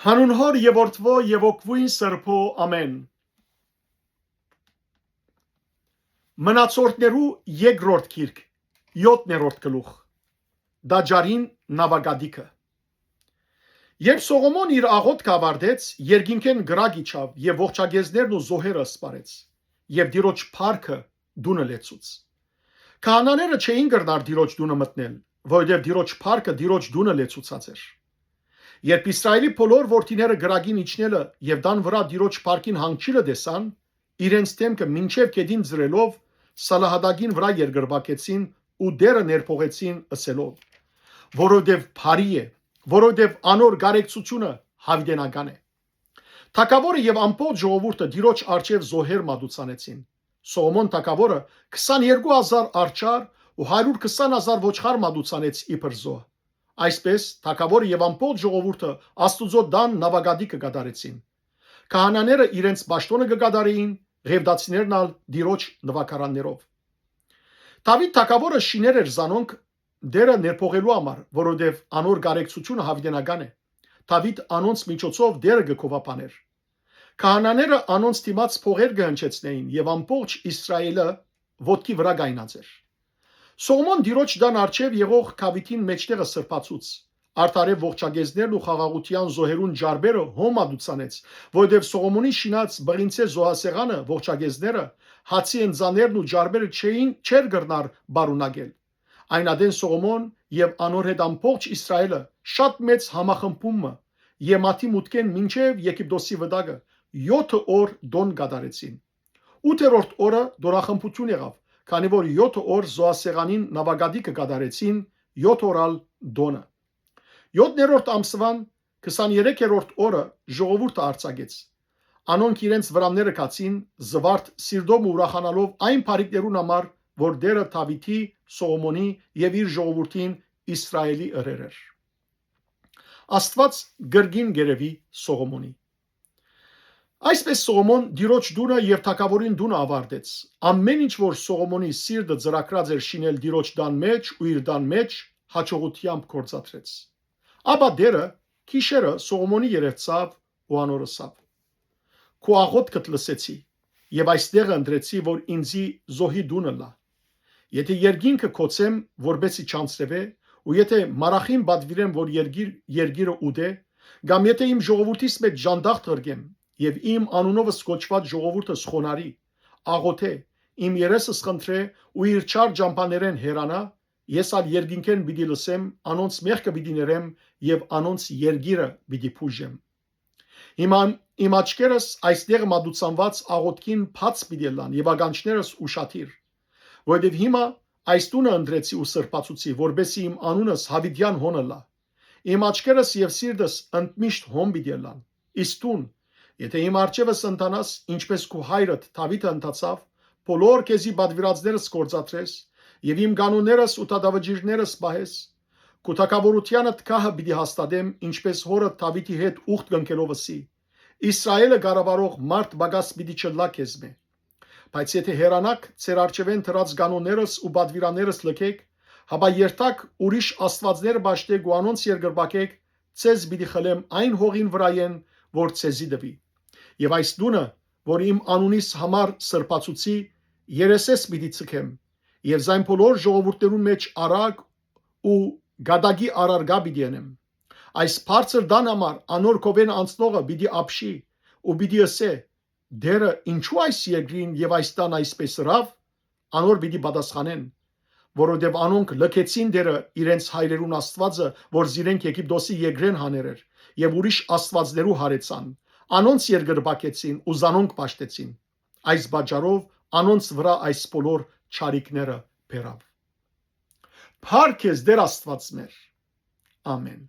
Հանուն Հոր եւ Որդվո եւ Օգվույն Սրբո ամեն։ Մնացորդներու երկրորդ գիրք 7-րդ գլուխ Դաջարին նավագադիկը։ Երբ Սողոմոն իր աղոթքը ավարտեց, երկինքեն գրագ իջավ եւ ողջագեզներն ու զոհերը սպարեց եւ Տիրոջ փառքը դունը լեցուց։ Քահանաները չէին գրնար Տիրոջ դունը մտնել, որովհետեւ Տիրոջ փառքը Տիրոջ դունը լեցուցած էր։ Երբ Իսրայելի բոլոր որդիները գրագին իջնելը եւ դան վրա Տիրոջ փառքին հանգչիլը տեսան, իրենց դեմքը մինչև գետին ծրելով Սալահադագին վրա երկրբակեցին ու դերը ներփողեցին ասելով. որովհետև փարի է, որովհետև անոր գարեկցությունը հավիտենական է։ Թագավորը եւ ամբողջ ժողովուրդը Տիրոջ արչեւ զոհեր մատուցանեցին։ Սողոմոն թագավորը 22000 արչար ու 120000 ոչխար մատուցանեց իբր զոհ։ Այսպես թագավորը եւ ամբողջ ժողովուրդը Աստուծո դան նավագադիկը կդարեցին։ Քահանաները իրենց պաշտոնը կգադարեին, ղևդացիներն ալ Տիրոջ նվակարաններով։ Դավիթ թագավորը շիներ էր զանոնք դերը ներփողելու համար, որովհետև անոր գարեկցությունը հավիտենական է։ Դավիթ անոնց միջոցով դերը կկովապաներ։ Քահանաները անոնց դիմաց փողեր կհնչեցնեին եւ ամբողջ Իսրայելը ոտքի վրա գայնած էր։ Սողոմոն Տիրոջ դան արչեւ եղող քավիթին մեջտեղը սրբացուց։ Արդարև ողջագեզներն ու խաղաղության զոհերուն ջարբերը հոմադուցանեց, որովհետև Սողոմոնի շինած բղինցե զոհասեղանը ողջագեզները հացի ընձաներն ու ջարբերը չեր գրնար բարունակել։ Այն ադեն Սողոմոն եւ անոր հետ ամբողջ Իսրայելը շատ մեծ համախմբումը Եմաթի մուտքեն մինչև Եգիպտոսի վտակը 7 օր դոն կատարեցին։ 8-րդ օրը դորախմբություն եղավ, քանի որ 7 օր զոհասեղանին նավագադիկը կատարեցին 7 օրալ դոնը։ 7-րդ ամսվան 23-րդ օրը ժողովուրդը արձակեց։ Անոնք իրենց վրանները կացին զվարթ սիրտով ուրախանալով այն բարիքներուն համար, որ դերը Դավիթի, Սողոմոնի եւ իր ժողովրդին Իսրայելի ըրեր էր։ Աստված գրգին գերեվի Սողոմոնի։ Այսպես Սողոմոն Տիրոջ դունը եւ թագավորին դունը ավարտեց։ Ամեն ինչ որ Սողոմոնի սիրտը ծրակրած էր շինել Տիրոջ դան մեջ ու իր դան մեջ հաջողությամբ կործածրեց։ Ապա դերը քիշերը Սողոմոնի երեցավ ու անորսավ։ Քո աղոթքը լսեցի եւ այստեղ ընտրեցի, որ ինձի զոհի դունը լա։ Եթե երկինքը կոչեմ, որբեսի չանցրվե, ու եթե մարախին բադվիրեմ, որ երգիրը ուդե, կամ եթե իմ ժողովրդից մեջ ժանդախ տրգեմ եւ իմ անունովս կոչված ժողովուրդը սխոնարի, աղոթե, իմ երեսս խնդրե ու իր չար ջամփաներեն հերանա, ես ալ երկինքեն պիտի լսեմ, անոնց մեղքը պիտի ներեմ եւ անոնց երգիրը պիտի փուժեմ։ Իմ աչքերս այստեղ մատուցանված աղոթքին բաց պիտի լան եւ ագանչներս ուշադիր, որովհետեւ հիմա այս տունը ընտրեցի ու սրբացուցի, որբեսի իմ անունս հավիտյան հոնը լա։ Իմ աչքերս եւ սիրտս ընդմիշտ հոն պիտի լան։ Իսկ տուն, եթե իմ արջևս ընտանաս, ինչպես քո հայրդ Դավիթը ընթացավ, բոլոր քեզի բադվիրածներս կործածրես եւ իմ կանոններս ու դատավճիռներս պահես, քո թագավորությանը թքահը պիտի հաստատեմ, ինչպես հորը Դավիթի հետ ուխտ կնքելովսի։ Իսրայելը գարավարող մարդ բագաս պիտի չլա քեզմե։ Բայց եթե հերանակ ծեր արջևեն դրած կանոններս ու բադվիրաներս լքեք, հաբա երթակ ուրիշ աստվածներ բաշտեք ու անոնց երկրբակեք, ցեզ պիտի խլեմ այն հողին վրայեն, որ ցեզի դվի։ Եվ այս դունը, որ իմ անունիս համար սրբացուցի, երեսես պիտի ցկեմ, եւ զայն բոլոր ժողովուրդներուն մեջ արագ ու գադագի արարգա պիտի անեմ։ Այս բարձր դան համար անոր կովեն անցնողը պիտի ապշի ու պիտի ասե. դերը ինչու այս երկրին եւ այս տան այսպես ռավ, անոր պիտի պատասխանեն, որովհետեւ անոնք լքեցին դերը իրենց հայրերուն Աստվածը, որ զիրենք Եգիպտոսի երկրեն հաներ էր, եւ ուրիշ աստվածներու հարեցան, անոնց երկրբակեցին ու զանոնք պաշտեցին։ Այս բաժարով անոնց վրա այս բոլոր չարիքները բերավ։ Փառք քեզ Տեր Աստված մեր։ Ամեն։